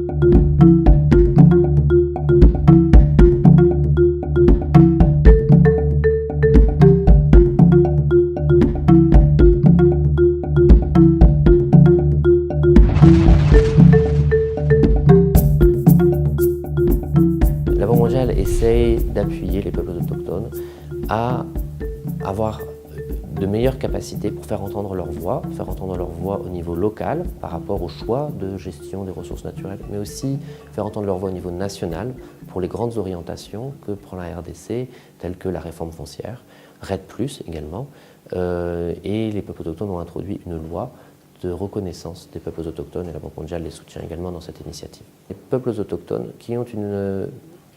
La Banque mondiale essaye d'appuyer les peuples autochtones à avoir de meilleures capacités pour faire entendre leur voix au niveau local par rapport au choix de gestion des ressources naturelles, mais aussi faire entendre leur voix au niveau national pour les grandes orientations que prend la RDC, telles que la réforme foncière, RED+, également, et les peuples autochtones ont introduit une loi de reconnaissance des peuples autochtones et la Banque mondiale les soutient également dans cette initiative. Les peuples autochtones qui ont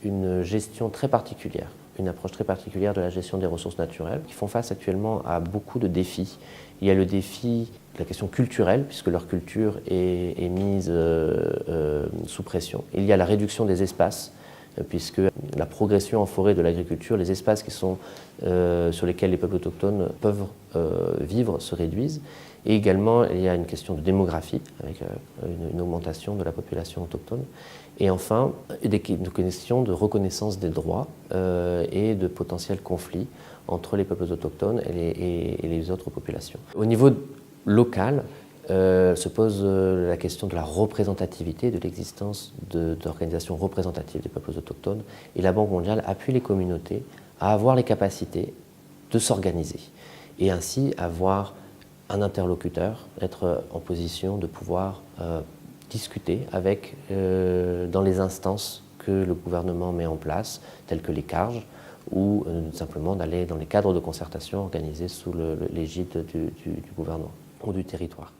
une gestion très particulière, une approche très particulière de la gestion des ressources naturelles, qui font face actuellement à beaucoup de défis. Il y a le défi de la question culturelle, puisque leur culture est mise sous pression. Il y a la réduction des espaces, puisque la progression en forêt de l'agriculture, les espaces sur lesquels les peuples autochtones peuvent vivre se réduisent. Et également, il y a une question de démographie, avec une augmentation de la population autochtone. Et enfin, des questions de reconnaissance des droits et de potentiels conflits entre les peuples autochtones et les autres populations. Au niveau local, se pose la question de la représentativité, de l'existence d'organisations représentatives des peuples autochtones. Et la Banque mondiale appuie les communautés à avoir les capacités de s'organiser et ainsi avoir un interlocuteur, être en position de pouvoir discuter dans les instances que le gouvernement met en place, telles que les CARJ, ou simplement d'aller dans les cadres de concertation organisés sous l'égide du gouvernement ou du territoire.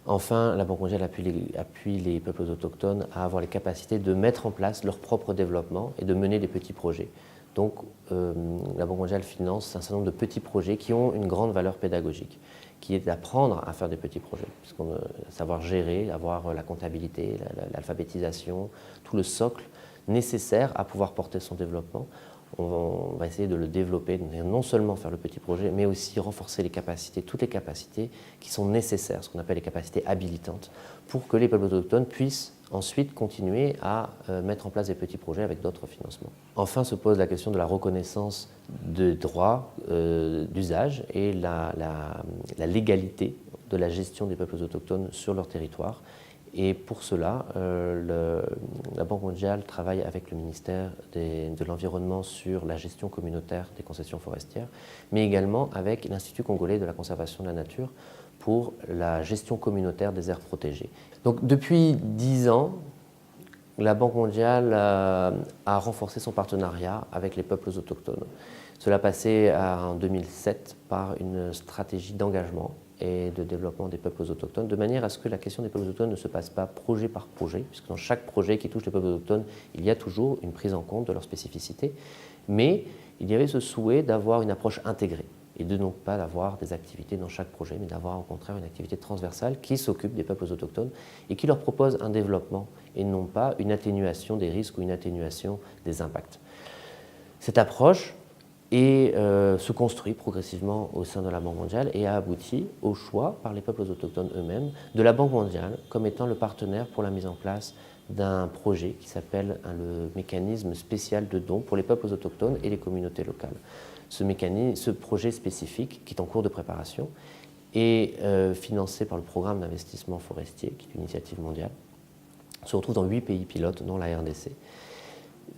Enfin, la Banque mondiale appuie les peuples autochtones à avoir les capacités de mettre en place leur propre développement et de mener des petits projets. Donc, la Banque mondiale finance un certain nombre de petits projets qui ont une grande valeur pédagogique, qui est d'apprendre à faire des petits projets, puisqu'on savoir gérer, avoir la comptabilité, l'alphabétisation, tout le socle nécessaire à pouvoir porter son développement. On va essayer de le développer, non seulement faire le petit projet, mais aussi renforcer les capacités, toutes les capacités qui sont nécessaires, ce qu'on appelle les capacités habilitantes, pour que les peuples autochtones puissent ensuite continuer à mettre en place des petits projets avec d'autres financements. Enfin se pose la question de la reconnaissance des droits d'usage et la légalité de la gestion des peuples autochtones sur leur territoire. Et pour cela, la Banque mondiale travaille avec le ministère de l'Environnement sur la gestion communautaire des concessions forestières, mais également avec l'Institut congolais de la conservation de la nature pour la gestion communautaire des aires protégées. Donc depuis 10 ans, la Banque mondiale a renforcé son partenariat avec les peuples autochtones. Cela passait en 2007 par une stratégie d'engagement et de développement des peuples autochtones, de manière à ce que la question des peuples autochtones ne se passe pas projet par projet, puisque dans chaque projet qui touche les peuples autochtones, il y a toujours une prise en compte de leurs spécificités, mais il y avait ce souhait d'avoir une approche intégrée, et de non pas d'avoir des activités dans chaque projet, mais d'avoir au contraire une activité transversale qui s'occupe des peuples autochtones et qui leur propose un développement, et non pas une atténuation des risques ou une atténuation des impacts. Cette approche se construit progressivement au sein de la Banque mondiale et a abouti au choix par les peuples autochtones eux-mêmes de la Banque mondiale comme étant le partenaire pour la mise en place d'un projet qui s'appelle le mécanisme spécial de dons pour les peuples autochtones et les communautés locales. Ce projet spécifique, qui est en cours de préparation, est financé par le programme d'investissement forestier, qui est une initiative mondiale, se retrouve dans 8 pays pilotes, dont la RDC.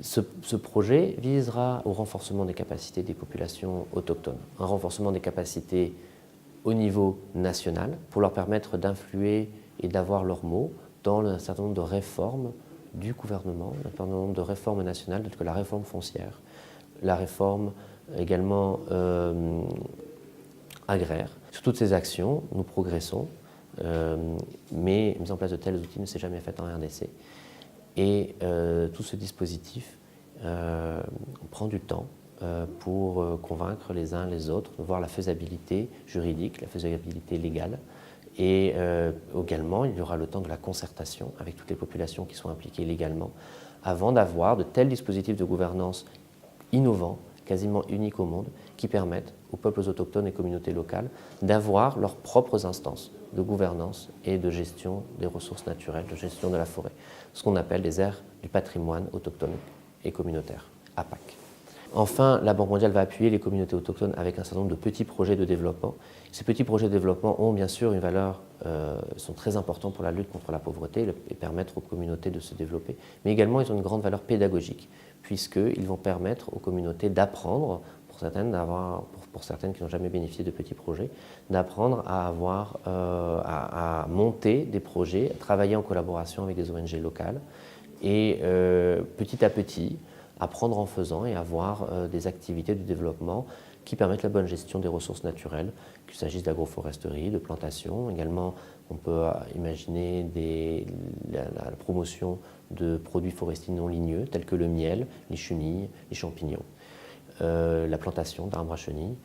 Ce projet visera au renforcement des capacités des populations autochtones, un renforcement des capacités au niveau national pour leur permettre d'influer et d'avoir leur mot dans un certain nombre de réformes du gouvernement, un certain nombre de réformes nationales, telles que la réforme foncière, la réforme également agraire. Sur toutes ces actions, nous progressons, mais mise en place de tels outils ne s'est jamais faite en RDC. Et tout ce dispositif prend du temps pour convaincre les uns les autres, de voir la faisabilité juridique, la faisabilité légale. Et également, il y aura le temps de la concertation avec toutes les populations qui sont impliquées légalement, avant d'avoir de tels dispositifs de gouvernance innovants quasiment uniques au monde, qui permettent aux peuples autochtones et communautés locales d'avoir leurs propres instances de gouvernance et de gestion des ressources naturelles, de gestion de la forêt, ce qu'on appelle des aires du patrimoine autochtone et communautaire, APAC. Enfin, la Banque mondiale va appuyer les communautés autochtones avec un certain nombre de petits projets de développement. Ces petits projets de développement ont bien sûr une valeur, sont très importants pour la lutte contre la pauvreté et permettre aux communautés de se développer, mais également ils ont une grande valeur pédagogique, puisqu'ils vont permettre aux communautés d'apprendre, pour certaines qui n'ont jamais bénéficié de petits projets, d'apprendre à monter des projets, à travailler en collaboration avec des ONG locales et petit à petit, apprendre en faisant et avoir des activités de développement qui permettent la bonne gestion des ressources naturelles, qu'il s'agisse d'agroforesterie, de plantation. Également, on peut imaginer la promotion de produits forestiers non ligneux, tels que le miel, les chenilles, les champignons, la plantation d'arbres à chenilles,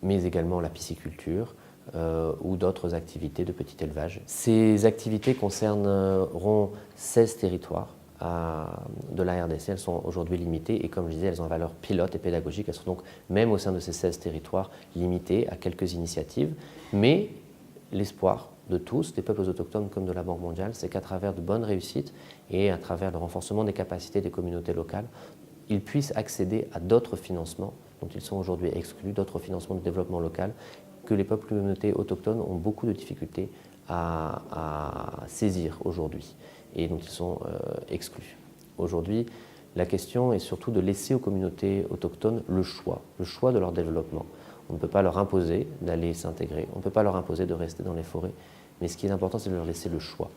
mais également la pisciculture ou d'autres activités de petit élevage. Ces activités concerneront 16 territoires de la RDC. Elles sont aujourd'hui limitées et comme je disais, elles ont une valeur pilote et pédagogique. Elles sont donc, même au sein de ces 16 territoires, limitées à quelques initiatives. Mais l'espoir de tous, des peuples autochtones comme de la Banque mondiale, c'est qu'à travers de bonnes réussites et à travers le renforcement des capacités des communautés locales, ils puissent accéder à d'autres financements dont ils sont aujourd'hui exclus, d'autres financements de développement local que les peuples et communautés autochtones ont beaucoup de difficultés à saisir aujourd'hui et dont ils sont exclus. Aujourd'hui, la question est surtout de laisser aux communautés autochtones le choix de leur développement. On ne peut pas leur imposer d'aller s'intégrer, on ne peut pas leur imposer de rester dans les forêts, mais ce qui est important, c'est de leur laisser le choix.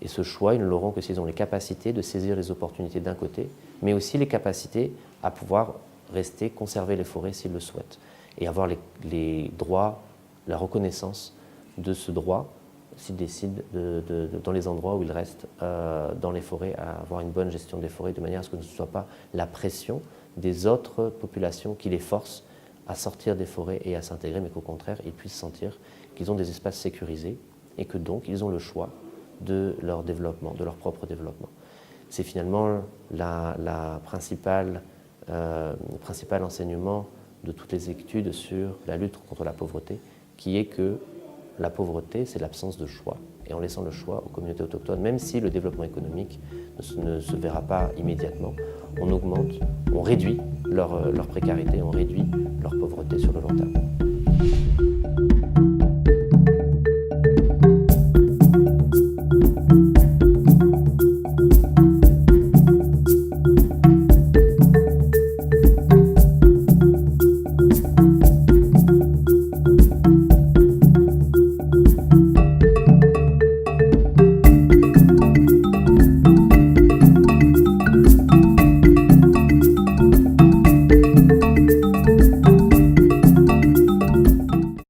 Et ce choix, ils ne l'auront que s'ils ont les capacités de saisir les opportunités d'un côté, mais aussi les capacités à pouvoir rester, conserver les forêts s'ils le souhaitent, et avoir les droits, la reconnaissance de ce droit s'ils décident, dans les endroits où ils restent, dans les forêts, à avoir une bonne gestion des forêts, de manière à ce que ce ne soit pas la pression des autres populations qui les forcent à sortir des forêts et à s'intégrer, mais qu'au contraire, ils puissent sentir qu'ils ont des espaces sécurisés et que donc ils ont le choix de leur développement, de leur propre développement. C'est finalement le principal enseignement de toutes les études sur la lutte contre la pauvreté, qui est que la pauvreté, c'est l'absence de choix. Et en laissant le choix aux communautés autochtones, même si le développement économique ne se verra pas immédiatement, on augmente, on réduit leur précarité, on réduit leur pauvreté sur le long terme.